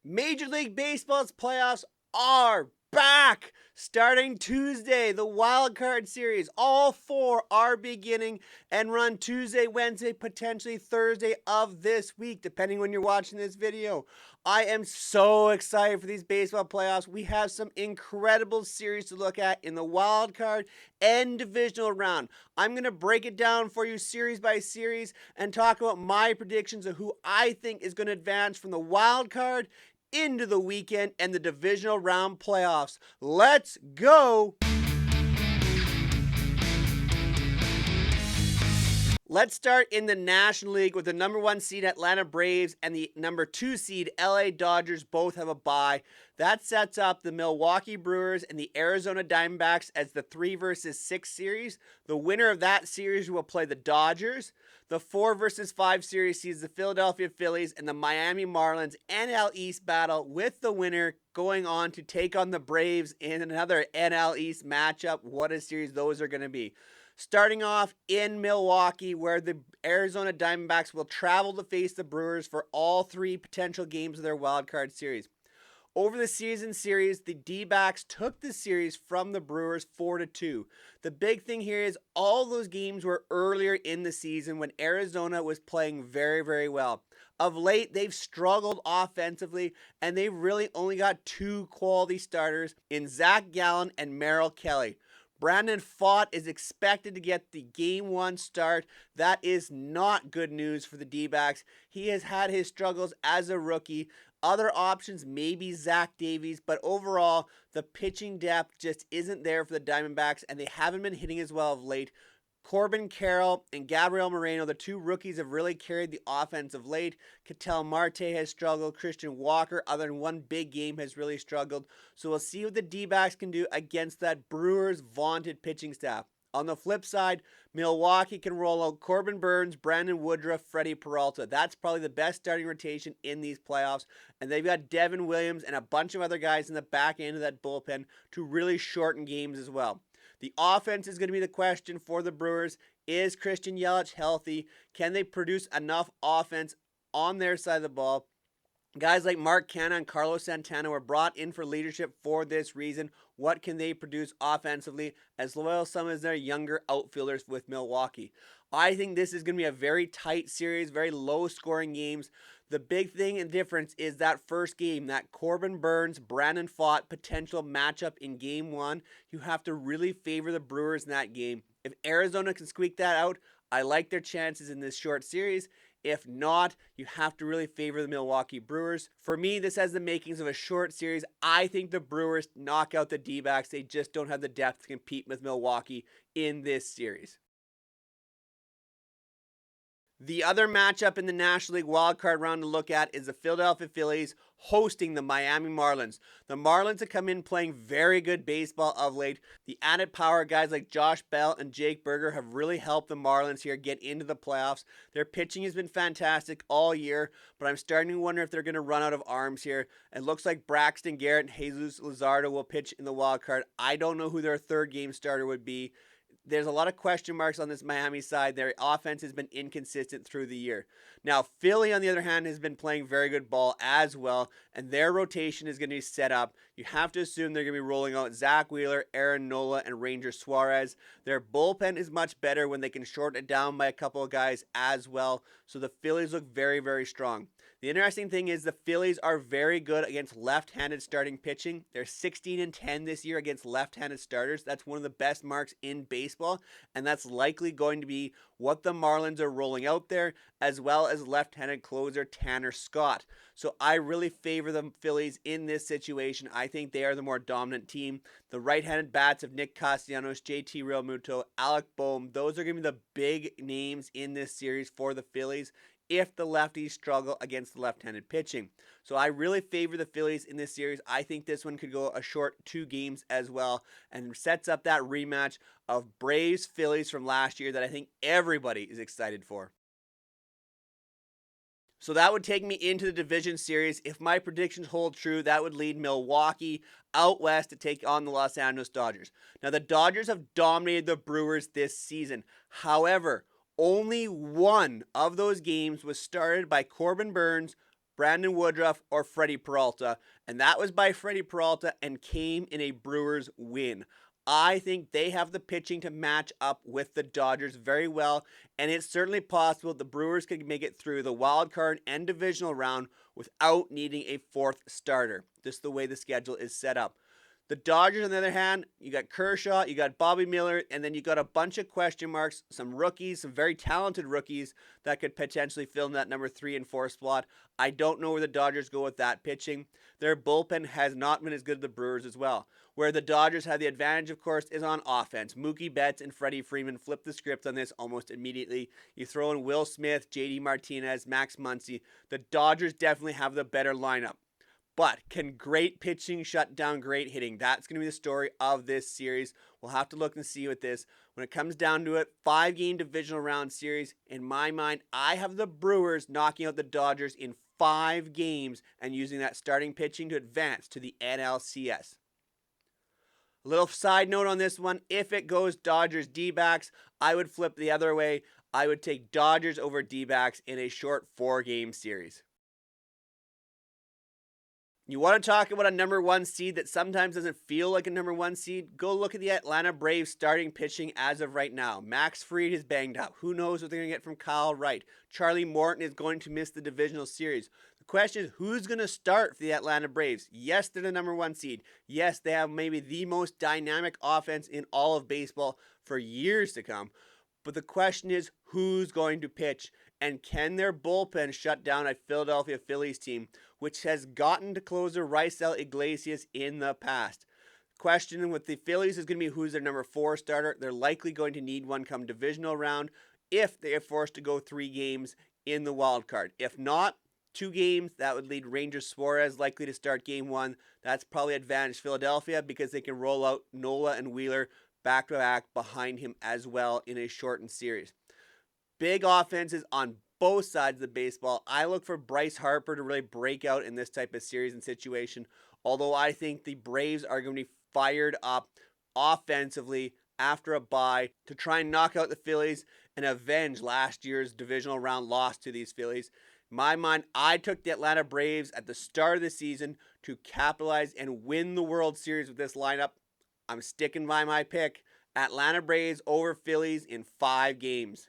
Major League Baseball's playoffs are back! Starting Tuesday, the wild card series. All four are beginning and run Tuesday, Wednesday, potentially Thursday of this week, depending when you're watching this video. I am so excited for these baseball playoffs. We have some incredible series to look at in the wild card and divisional round. I'm going to break it down for you series by series and talk about my predictions of who I think is going to advance from the wild card into the weekend and the divisional round playoffs. Let's go! Let's start in the National League with the number 1 seed Atlanta Braves and the number 2 seed LA Dodgers both have a bye. That sets up the Milwaukee Brewers and the Arizona Diamondbacks as the 3 versus 6 series. The winner of that series will play the Dodgers. The 4 versus 5 series sees the Philadelphia Phillies and the Miami Marlins NL East battle, with the winner going on to take on the Braves in another NL East matchup. What a series those are going to be. Starting off in Milwaukee, where the Arizona Diamondbacks will travel to face the Brewers for all 3 potential games of their wildcard series. Over the season series, the D-backs took the series from the Brewers 4-2. The big thing here is all those games were earlier in the season when Arizona was playing very, very well. Of late, they've struggled offensively, and they've really only got 2 quality starters in Zach Gallen and Merrill Kelly. Brandon Pfaadt is expected to get the Game 1 start. That is not good news for the D-backs. He has had his struggles as a rookie. Other options, maybe Zach Davies, but overall, the pitching depth just isn't there for the Diamondbacks, and they haven't been hitting as well of late. Corbin Carroll and Gabriel Moreno, the 2 rookies, have really carried the offense of late. Ketel Marte has struggled. Christian Walker, other than one big game, has really struggled. So we'll see what the D-backs can do against that Brewers' vaunted pitching staff. On the flip side, Milwaukee can roll out Corbin Burnes, Brandon Woodruff, Freddie Peralta. That's probably the best starting rotation in these playoffs. And they've got Devin Williams and a bunch of other guys in the back end of that bullpen to really shorten games as well. The offense is going to be the question for the Brewers. Is Christian Yelich healthy? Can they produce enough offense on their side of the ball? Guys like Mark Canha and Carlos Santana were brought in for leadership for this reason. What can they produce offensively, as well as some of their younger outfielders with Milwaukee? I think this is going to be a very tight series, very low-scoring games. The big thing and difference is that first game, that Corbin Burnes, Brandon Pfaadt potential matchup in Game 1. You have to really favor the Brewers in that game. If Arizona can squeak that out, I like their chances in this short series. If not, you have to really favor the Milwaukee Brewers. For me, this has the makings of a short series. I think the Brewers knock out the D-backs. They just don't have the depth to compete with Milwaukee in this series. The other matchup in the National League wildcard round to look at is the Philadelphia Phillies hosting the Miami Marlins. The Marlins have come in playing very good baseball of late. The added power guys like Josh Bell and Jake Burger have really helped the Marlins here get into the playoffs. Their pitching has been fantastic all year, but I'm starting to wonder if they're going to run out of arms here. It looks like Braxton Garrett and Jesus Luzardo will pitch in the wildcard. I don't know who their third game starter would be. There's a lot of question marks on this Miami side. Their offense has been inconsistent through the year. Now, Philly, on the other hand, has been playing very good ball as well, and their rotation is going to be set up. You have to assume they're going to be rolling out Zach Wheeler, Aaron Nola, and Ranger Suarez. Their bullpen is much better when they can shorten it down by a couple of guys as well, so the Phillies look very, very strong. The interesting thing is the Phillies are very good against left-handed starting pitching. They're 16-10 this year against left-handed starters. That's one of the best marks in baseball, and that's likely going to be what the Marlins are rolling out there, as well as left-handed closer Tanner Scott. So I really favor the Phillies in this situation. I think they are the more dominant team. The right-handed bats of Nick Castellanos, JT Realmuto, Alec Boehm, those are going to be the big names in this series for the Phillies if the lefties struggle against the left-handed pitching. So I really favor the Phillies in this series. I think this one could go a short 2 games as well, and sets up that rematch of Braves-Phillies from last year that I think everybody is excited for. So that would take me into the division series. If my predictions hold true, that would lead Milwaukee out west to take on the Los Angeles Dodgers. Now, the Dodgers have dominated the Brewers this season. However, only one of those games was started by Corbin Burnes Brandon Woodruff, or Freddie Peralta. And that was by Freddie Peralta and came in a Brewers win. I think they have the pitching to match up with the Dodgers very well, and it's certainly possible the Brewers could make it through the wild card and divisional round without needing a fourth starter, just the way the schedule is set up. The Dodgers, on the other hand, you got Kershaw, you got Bobby Miller, and then you got a bunch of question marks, some rookies, some very talented rookies that could potentially fill in that number 3 and 4 spot. I don't know where the Dodgers go with that pitching. Their bullpen has not been as good as the Brewers as well. Where the Dodgers have the advantage, of course, is on offense. Mookie Betts and Freddie Freeman flip the script on this almost immediately. You throw in Will Smith, JD Martinez, Max Muncy. The Dodgers definitely have the better lineup. But can great pitching shut down great hitting? That's going to be the story of this series. We'll have to look and see with this. When it comes down to it, 5-game divisional round series. In my mind, I have the Brewers knocking out the Dodgers in 5 games and using that starting pitching to advance to the NLCS. A little side note on this one, if it goes Dodgers D-backs, I would flip the other way. I would take Dodgers over D-backs in a short 4-game series. You want to talk about a number 1 seed that sometimes doesn't feel like a number 1 seed? Go look at the Atlanta Braves starting pitching as of right now. Max Fried is banged up. Who knows what they're going to get from Kyle Wright? Charlie Morton is going to miss the divisional series. The question is, who's going to start for the Atlanta Braves? Yes, they're the number 1 seed. Yes, they have maybe the most dynamic offense in all of baseball for years to come. But the question is, who's going to pitch? And can their bullpen shut down a Philadelphia Phillies team, which has gotten to closer Raisel Iglesias in the past? Question with the Phillies is going to be who's their number 4 starter. They're likely going to need one come divisional round if they are forced to go 3 games in the wild card. If not, 2 games, that would lead Ranger Suarez likely to start game 1. That's probably advantage Philadelphia because they can roll out Nola and Wheeler back-to-back behind him as well in a shortened series. Big offenses on both sides of the baseball. I look for Bryce Harper to really break out in this type of series and situation, although I think the Braves are going to be fired up offensively after a bye to try and knock out the Phillies and avenge last year's divisional round loss to these Phillies. In my mind, I took the Atlanta Braves at the start of the season to capitalize and win the World Series with this lineup. I'm sticking by my pick. Atlanta Braves over Phillies in 5 games.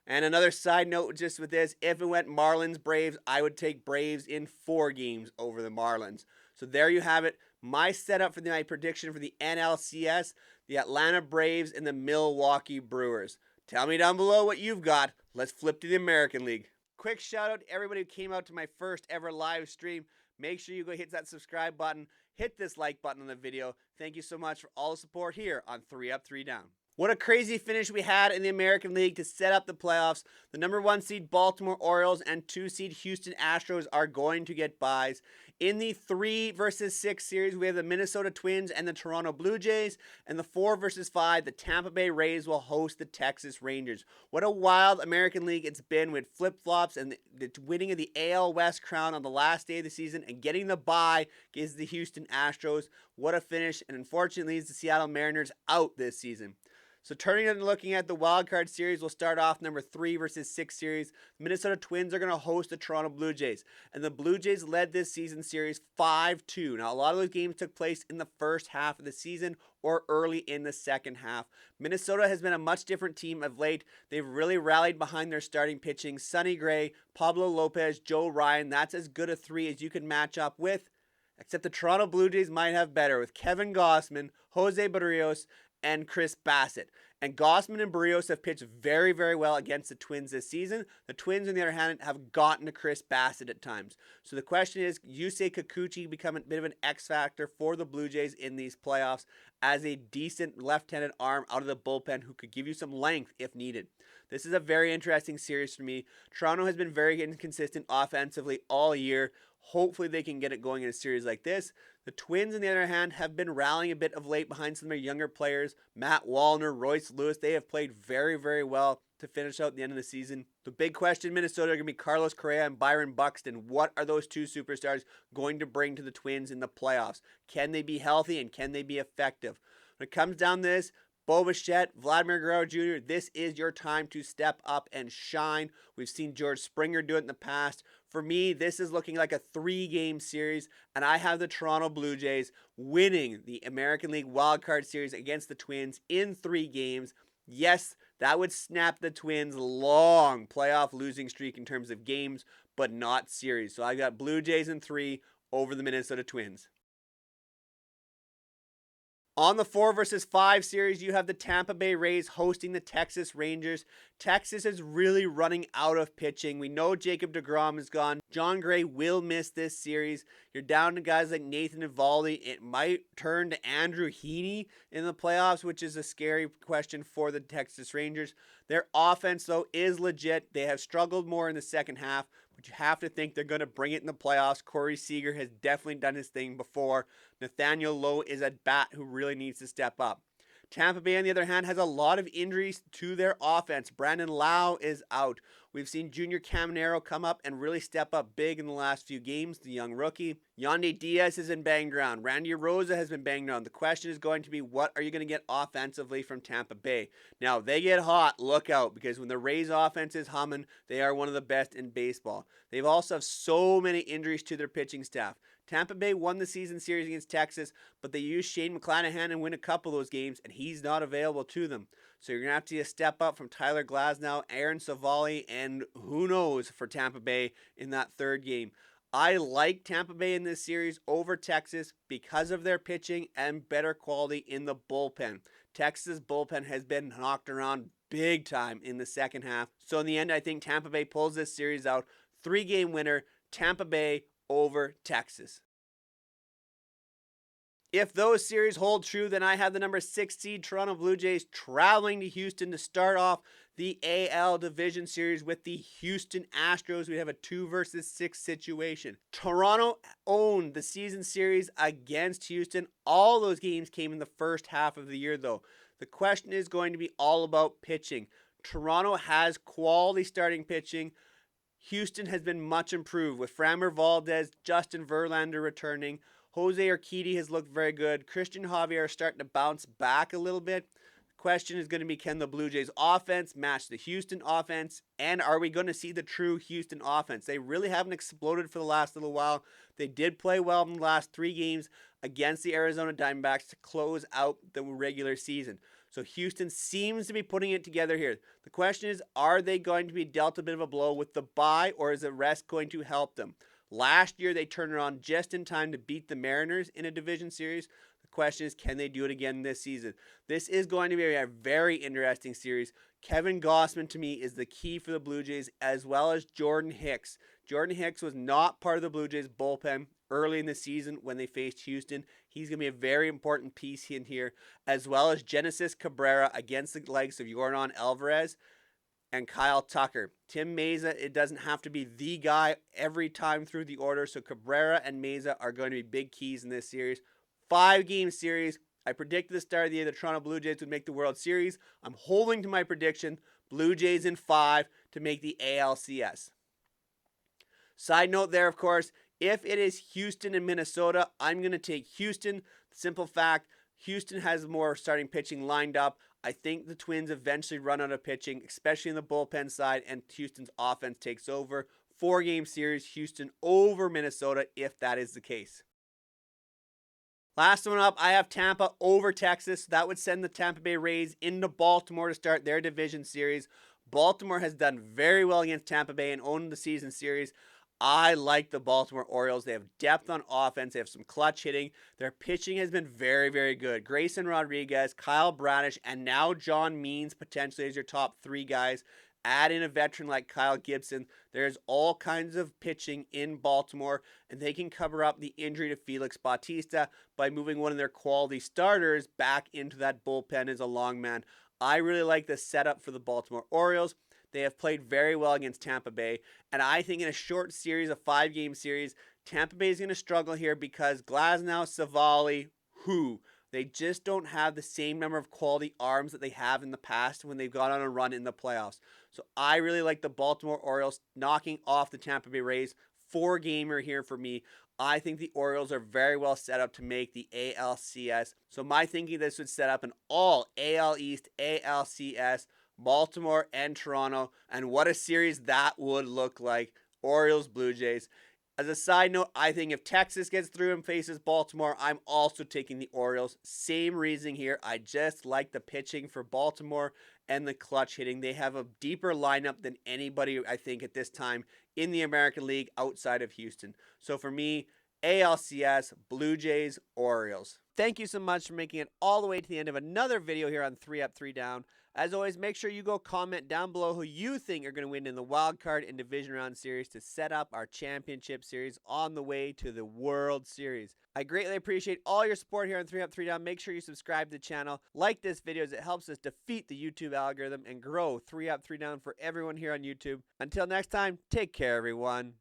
And another side note just with this, if it went Marlins Braves, I would take Braves in 4 games over the Marlins. So there you have it. My setup for my prediction for the NLCS, the Atlanta Braves and the Milwaukee Brewers. Tell me down below what you've got. Let's flip to the American League. Quick shout out to everybody who came out to my first ever live stream. Make sure you go hit that subscribe button. Hit this like button on the video. Thank you so much for all the support here on 3 Up, 3 Down. What a crazy finish we had in the American League to set up the playoffs. The number 1 seed Baltimore Orioles and 2 seed Houston Astros are going to get byes. In the 3 versus 6 series, we have the Minnesota Twins and the Toronto Blue Jays. And the 4 versus 5, the Tampa Bay Rays will host the Texas Rangers. What a wild American League it's been with flip-flops and the winning of the AL West crown on the last day of the season and getting the bye gives the Houston Astros. What a finish, and unfortunately leaves the Seattle Mariners out this season. So turning and looking at the wild card series, we'll start off number 3 versus 6 series. The Minnesota Twins are going to host the Toronto Blue Jays. And the Blue Jays led this season series 5-2. Now, a lot of those games took place in the first half of the season or early in the second half. Minnesota has been a much different team of late. They've really rallied behind their starting pitching. Sonny Gray, Pablo Lopez, Joe Ryan. That's as good a 3 as you can match up with. Except the Toronto Blue Jays might have better with Kevin Gausman, Jose Barrios, and Chris Bassett. And Gausman and Barrios have pitched very, very well against the Twins this season. The Twins, on the other hand, have gotten to Chris Bassett at times. So the question is, Yusei Kikuchi become a bit of an X factor for the Blue Jays in these playoffs as a decent left-handed arm out of the bullpen who could give you some length if needed. This is a very interesting series for me. Toronto has been very inconsistent offensively all year. Hopefully they can get it going in a series like this. The Twins, on the other hand, have been rallying a bit of late behind some of their younger players. Matt Wallner, Royce Lewis, they have played very, very well to finish out the end of the season. The big question in Minnesota are going to be Carlos Correa and Byron Buxton. What are those 2 superstars going to bring to the Twins in the playoffs? Can they be healthy and can they be effective? When it comes down to this, Bo Bichette, Vladimir Guerrero Jr., this is your time to step up and shine. We've seen George Springer do it in the past. For me, this is looking like a 3-game series, and I have the Toronto Blue Jays winning the American League Wildcard Series against the Twins in 3 games. Yes, that would snap the Twins' long playoff losing streak in terms of games, but not series. So I got Blue Jays in 3 over the Minnesota Twins. On the 4 versus 5 series, you have the Tampa Bay Rays hosting the Texas Rangers. Texas is really running out of pitching. We know Jacob deGrom is gone. John Gray will miss this series. You're down to guys like Nathan Eovaldi. It might turn to Andrew Heaney in the playoffs, which is a scary question for the Texas Rangers. Their offense, though, is legit. They have struggled more in the second half, but you have to think they're going to bring it in the playoffs. Corey Seager has definitely done his thing before. Nathaniel Lowe is a bat who really needs to step up. Tampa Bay, on the other hand, has a lot of injuries to their offense. Brandon Lau is out. We've seen Junior Caminero come up and really step up big in the last few games, the young rookie. Yandy Diaz has been banged around. Randy Rosa has been banged around. The question is going to be, what are you going to get offensively from Tampa Bay? Now, if they get hot, look out, because when the Rays offense is humming, they are one of the best in baseball. They've also have so many injuries to their pitching staff. Tampa Bay won the season series against Texas, but they used Shane McClanahan and win a couple of those games, and he's not available to them. So you're going to have to see a step up from Tyler Glasnow, Aaron Savali, and who knows for Tampa Bay in that 3rd game. I like Tampa Bay in this series over Texas because of their pitching and better quality in the bullpen. Texas' bullpen has been knocked around big time in the second half. So in the end, I think Tampa Bay pulls this series out. 3-game winner, Tampa Bay over Texas. If those series hold true, then I have the number 6 seed Toronto Blue Jays traveling to Houston to start off the AL Division Series with the Houston Astros. We have a 2 versus 6 situation. Toronto owned the season series against Houston. All those games came in the first half of the year, though. The question is going to be all about pitching. Toronto has quality starting pitching. Houston has been much improved with Framber Valdez, Justin Verlander returning. Jose Urquidy has looked very good. Christian Javier is starting to bounce back a little bit. The question is going to be, can the Blue Jays offense match the Houston offense? And are we going to see the true Houston offense? They really haven't exploded for the last little while. They did play well in the last 3 games against the Arizona Diamondbacks to close out the regular season. So Houston seems to be putting it together here. The question is, are they going to be dealt a bit of a blow with the bye, or is the rest going to help them? Last year, they turned around just in time to beat the Mariners in a division series. The question is, can they do it again this season? This is going to be a very interesting series. Kevin Gausman, to me, is the key for the Blue Jays, as well as Jordan Hicks. Jordan Hicks was not part of the Blue Jays bullpen early in the season when they faced Houston. He's going to be a very important piece in here, as well as Genesis Cabrera against the likes of Yordan Alvarez and Kyle Tucker. Tim Meza, it doesn't have to be the guy every time through the order, so Cabrera and Meza are going to be big keys in this series. 5-game series. I predicted the start of the year the Toronto Blue Jays would make the World Series. I'm holding to my prediction. Blue Jays in 5 to make the ALCS. Side note there, of course, if it is Houston and Minnesota, I'm going to take Houston. The simple fact, Houston has more starting pitching lined up. I think the Twins eventually run out of pitching, especially in the bullpen side, and Houston's offense takes over. 4-game series, Houston over Minnesota, if that is the case. Last one up, I have Tampa over Texas. That would send the Tampa Bay Rays into Baltimore to start their division series. Baltimore has done very well against Tampa Bay and owned the season series. I like the Baltimore Orioles. They have depth on offense. They have some clutch hitting. Their pitching has been very, very good. Grayson Rodriguez, Kyle Bradish, and now John Means potentially as your top 3 guys. Add in a veteran like Kyle Gibson. There's all kinds of pitching in Baltimore, and they can cover up the injury to Felix Bautista by moving one of their quality starters back into that bullpen as a long man. I really like the setup for the Baltimore Orioles. They have played very well against Tampa Bay, and I think in a short series, a 5-game series, Tampa Bay is going to struggle here because Glasnow, Savali, they just don't have the same number of quality arms that they have in the past when they've gone on a run in the playoffs. So I really like the Baltimore Orioles knocking off the Tampa Bay Rays. 4-gamer here for me. I think the Orioles are very well set up to make the ALCS. So my thinking, this would set up an all AL East, ALCS, Baltimore and Toronto, and what a series that would look like. Orioles, Blue Jays. As a side note, I think if Texas gets through and faces Baltimore, I'm also taking the Orioles. Same reasoning here. I just like the pitching for Baltimore and the clutch hitting. They have a deeper lineup than anybody, I think, at this time in the American League outside of Houston. So for me, ALCS, Blue Jays, Orioles. Thank you so much for making it all the way to the end of another video here on 3 Up, 3 Down. As always, make sure you go comment down below who you think are going to win in the wild card and division round series to set up our championship series on the way to the World Series. I greatly appreciate all your support here on 3 Up, 3 Down. Make sure you subscribe to the channel, like this video as it helps us defeat the YouTube algorithm and grow 3 Up, 3 Down for everyone here on YouTube. Until next time, take care, everyone.